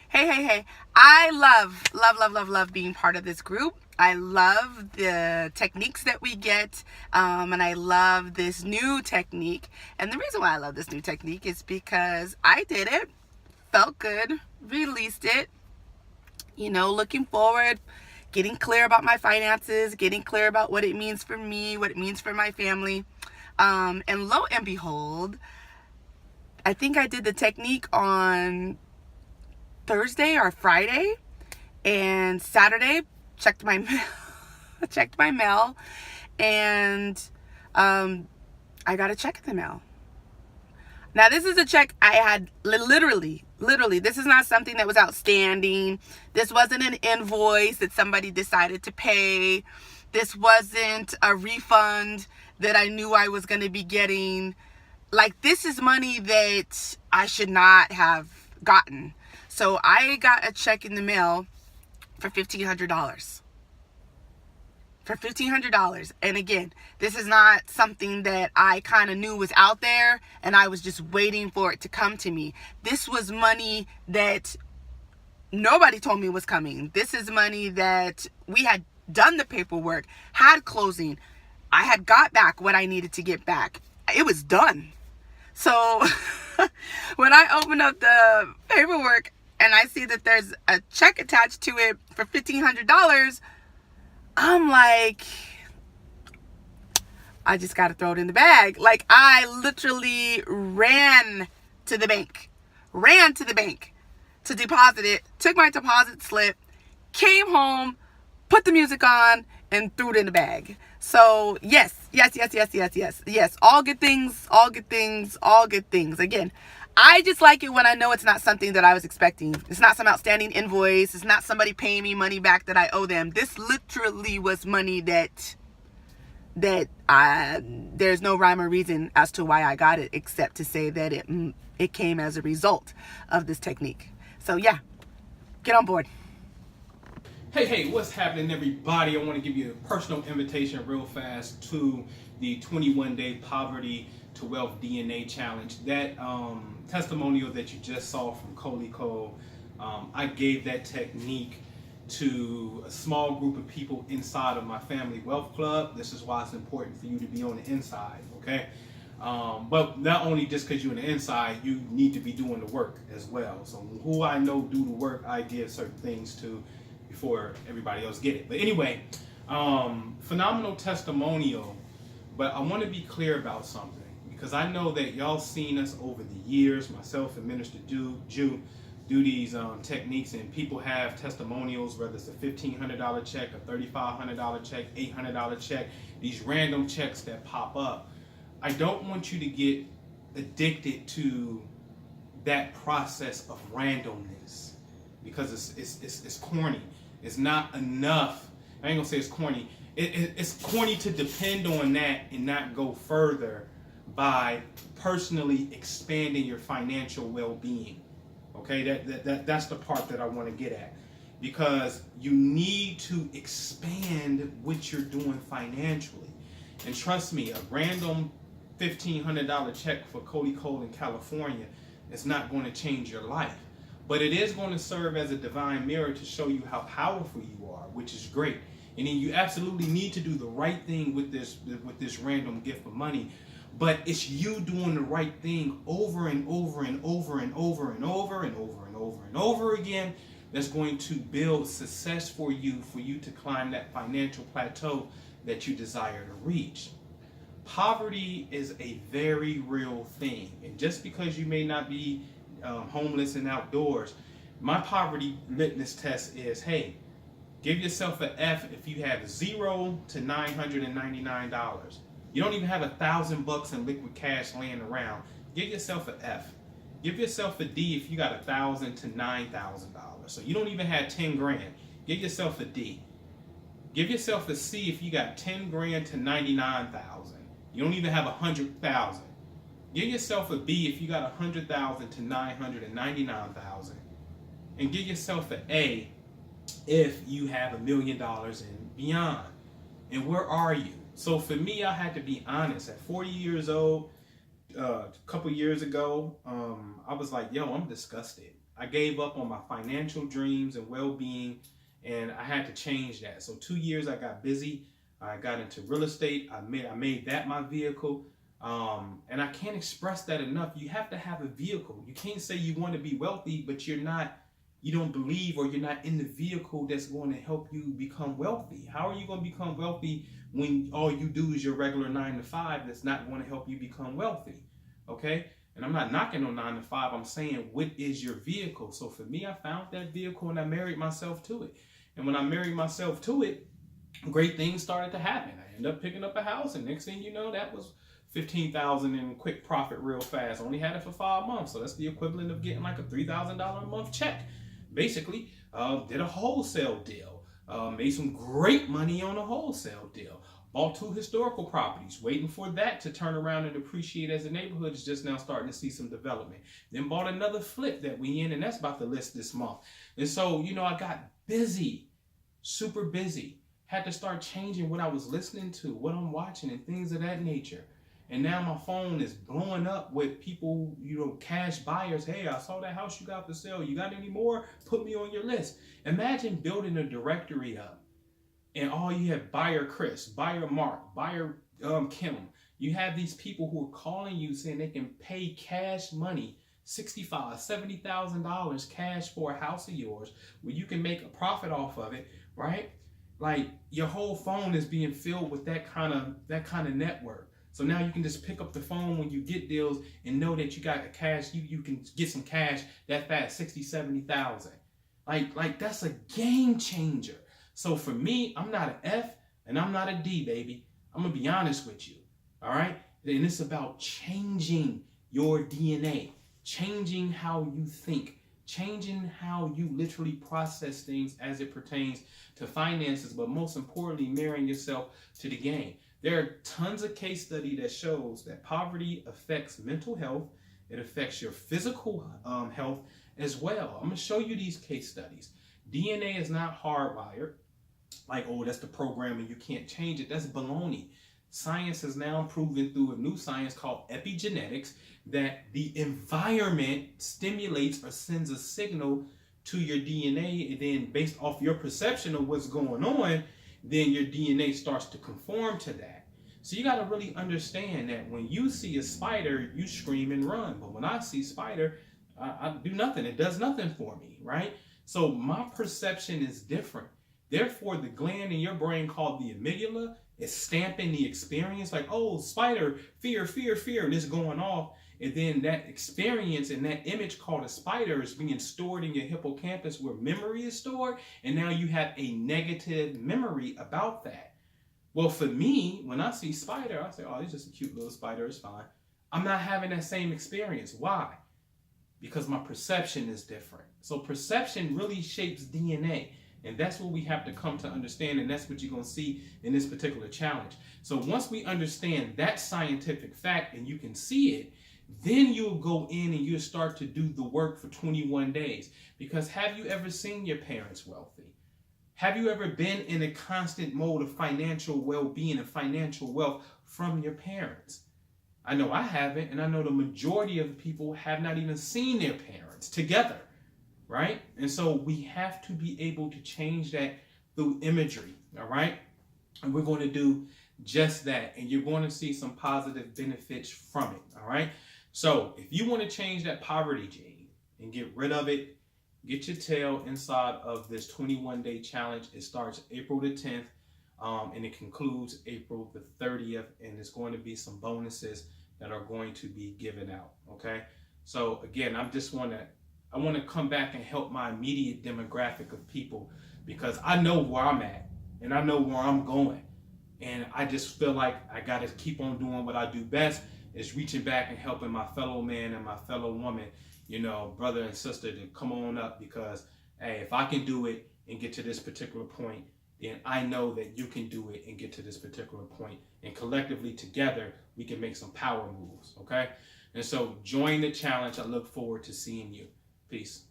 Hey. I love being part of this group. I love the techniques that we get, and I love this new technique. And the reason why I love this new technique is because I did it, felt good, released it, looking forward, getting clear about my finances, getting clear about what it means for me, what it means for my family. And lo and behold, I think I did the technique on Thursday or Friday, and Saturday checked my checked my mail, and I got a check in the mail. Now, this is a check I had literally, this is not something that was outstanding. This wasn't an invoice that somebody decided to pay. This wasn't a refund that I knew I was going to be getting. Like, this is money that I should not have gotten. So I got a check in the mail for $1,500. For $1,500. And again, this is not something that I kind of knew was out there and I was just waiting for it to come to me. This was money that nobody told me was coming. This is money that we had done the paperwork, had closing. I had got back what I needed to get back. It was done. So when I open up the paperwork and I see that there's a check attached to it for $1,500, I'm like, I just got to throw it in the bag. Like, I literally ran to the bank to deposit it, took my deposit slip, came home, put the music on, and threw it in the bag. So yes. All good things. Again, I just like it when I know it's not something that I was expecting. It's not some outstanding invoice. It's not somebody paying me money back that I owe them. This literally was money that there's no rhyme or reason as to why I got it, except to say that it came as a result of this technique. So yeah, get on board. Hey, what's happening, everybody? I want to give you a personal invitation real fast to the 21-day Poverty to Wealth DNA Challenge. That testimonial that you just saw from Coley Cole, I gave that technique to a small group of people inside of my family wealth club. This is why it's important for you to be on the inside, okay? But not only just because you're on the inside, you need to be doing the work as well. So who I know do the work, I give certain things to before everybody else get it. But anyway, phenomenal testimonial. But I want to be clear about something, because I know that y'all seen us over the years, myself and Minister Jew, do these techniques, and people have testimonials, whether it's a $1,500 check, a $3,500 check, $800 check, these random checks that pop up. I don't want you to get addicted to that process of randomness, because it's corny. It's not enough. I ain't gonna say it's corny. It's corny to depend on that and not go further by personally expanding your financial well-being. Okay, that's the part that I want to get at, because you need to expand what you're doing financially. And trust me, a random $1,500 check for Coley Cole in California is not going to change your life. But it is going to serve as a divine mirror to show you how powerful you are, which is great. And then you absolutely need to do the right thing with this random gift of money. But it's you doing the right thing over and over again that's going to build success for you to climb that financial plateau that you desire to reach. Poverty is a very real thing. And just because you may not be homeless and outdoors, my poverty litmus test is, hey, give yourself an F if you have $0 to $999. You don't even have $1,000 in liquid cash laying around. Give yourself an F. Give yourself a D if you got $1,000 to $9,000. So you don't even have 10 grand. Give yourself a D. Give yourself a C if you got 10 grand to 99,000. You don't even have 100,000. Give yourself a B if you got 100,000 to 999,000, and give yourself an A if you have $1 million and beyond. And where are you? So for me, I had to be honest. At 40 years old, a couple years ago, I was like, yo, I'm disgusted. I gave up on my financial dreams and well-being, and I had to change that. So 2 years I got busy. I got into real estate. I made that my vehicle. And I can't express that enough. You have to have a vehicle. You can't say you want to be wealthy, but you don't believe, or you're not in the vehicle that's going to help you become wealthy. How are you going to become wealthy when all you do is your regular 9 to 5 that's not going to help you become wealthy? Okay? And I'm not knocking on 9 to 5. I'm saying, what is your vehicle? So for me, I found that vehicle and I married myself to it. And when I married myself to it, great things started to happen. I ended up picking up a house, and next thing you know, that was $15,000 in quick profit real fast. Only had it for 5 months, so that's the equivalent of getting like a $3,000 a month check. Basically, did a wholesale deal, made some great money on a wholesale deal. Bought 2 historical properties, waiting for that to turn around and appreciate as the neighborhood is just now starting to see some development. Then bought another flip that we in, and that's about to list this month. And so, I got busy, super busy. Had to start changing what I was listening to, what I'm watching, and things of that nature. And now my phone is blowing up with people, cash buyers. Hey, I saw that house you got for sale. You got any more? Put me on your list. Imagine building a directory up, and all you have buyer Chris, buyer Mark, buyer Kim. You have these people who are calling you saying they can pay cash money, $65,000, $70,000 cash for a house of yours, where you can make a profit off of it, right? Like, your whole phone is being filled with that kind of network. So now you can just pick up the phone when you get deals and know that you got the cash. You can get some cash that fast, 60, 70,000. Like that's a game changer. So for me, I'm not an F and I'm not a D, baby. I'm gonna be honest with you. All right? And it's about changing your DNA, changing how you think, changing how you literally process things as it pertains to finances, but most importantly, marrying yourself to the game. There are tons of case study that shows that poverty affects mental health. It affects your physical health as well. I'm going to show you these case studies. DNA is not hardwired. Like, oh, that's the program and you can't change it. That's baloney. Science has now proven through a new science called epigenetics that the environment stimulates or sends a signal to your DNA, and then based off your perception of what's going on, then your DNA starts to conform to that. So you got to really understand that when you see a spider, you scream and run. But when I see spider, I do nothing. It does nothing for me, right? So my perception is different. Therefore, the gland in your brain called the amygdala is stamping the experience like, oh, spider, fear, fear, fear, and it's going off. And then that experience and that image called a spider is being stored in your hippocampus where memory is stored. And now you have a negative memory about that. Well, for me, when I see spider, I say, oh, it's just a cute little spider. It's fine. I'm not having that same experience. Why? Because my perception is different. So perception really shapes DNA. And that's what we have to come to understand. And that's what you're going to see in this particular challenge. So once we understand that scientific fact and you can see it, then you'll go in and you'll start to do the work for 21 days. Because have you ever seen your parents wealthy? Have you ever been in a constant mode of financial well-being and financial wealth from your parents? I know I haven't, and I know the majority of people have not even seen their parents together, right? And so we have to be able to change that through imagery, all right? And we're going to do just that, and you're going to see some positive benefits from it, all right? So if you want to change that poverty gene and get rid of it, get your tail inside of this 21-day challenge. It starts April the 10th, and it concludes April the 30th, and there's going to be some bonuses that are going to be given out, okay? So again, I want to come back and help my immediate demographic of people, because I know where I'm at and I know where I'm going. And I just feel like I got to keep on doing what I do best, is reaching back and helping my fellow man and my fellow woman, brother and sister, to come on up, because, hey, if I can do it and get to this particular point, then I know that you can do it and get to this particular point. And collectively together, we can make some power moves, okay? And so join the challenge. I look forward to seeing you. Peace.